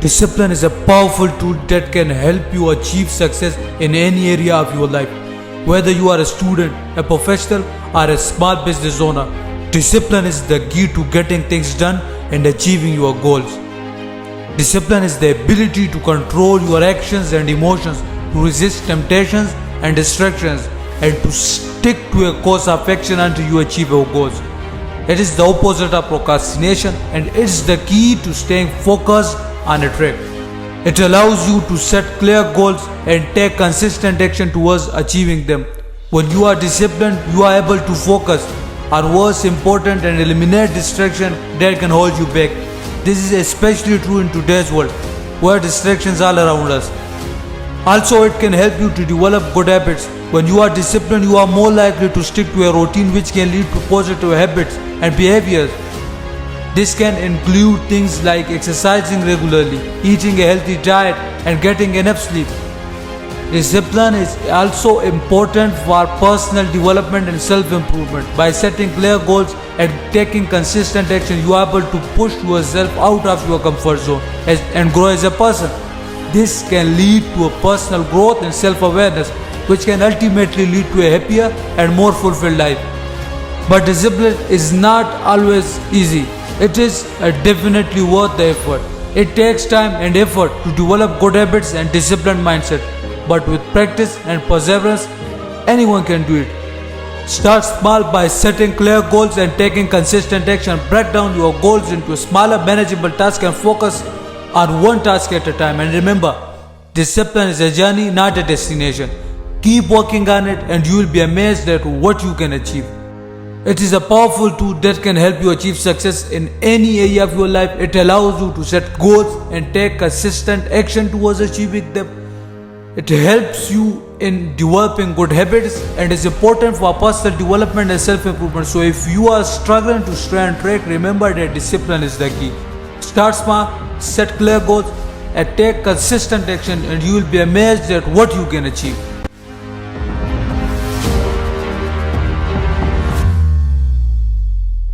Discipline is a powerful tool that can help you achieve success in any area of your life. Whether you are a student, a professional, or a small business owner, discipline is the key to getting things done and achieving your goals. Discipline is the ability to control your actions and emotions, to resist temptations and distractions, and to stick to a course of action until you achieve your goals. It is the opposite of procrastination, and it is the key to staying focused on a track. It allows you to set clear goals and take consistent action towards achieving them. When you are disciplined, you are able to focus on what's important and eliminate distraction that can hold you back. This is especially true in today's world, where distractions are all around us. Also, it can help you to develop good habits. When you are disciplined, you are more likely to stick to a routine which can lead to positive habits and behaviors. This can include things like exercising regularly, eating a healthy diet, and getting enough sleep. Discipline is also important for personal development and self-improvement. By setting clear goals and taking consistent action, you are able to push yourself out of your comfort zone and grow as a person. This can lead to a personal growth and self-awareness, which can ultimately lead to a happier and more fulfilled life. But discipline is not always easy. It is definitely worth the effort. It takes time and effort to develop good habits and disciplined mindset. But with practice and perseverance, anyone can do it. Start small by setting clear goals and taking consistent action. Break down your goals into smaller, manageable tasks and focus on one task at a time. And remember, discipline is a journey, not a destination. Keep working on it and you will be amazed at what you can achieve. It is a powerful tool that can help you achieve success in any area of your life. It allows you to set goals and take consistent action towards achieving them. It helps you in developing good habits and is important for personal development and self-improvement. So if you are struggling to stay on track, remember that discipline is the key. Start small, set clear goals, and take consistent action, and you will be amazed at what you can achieve.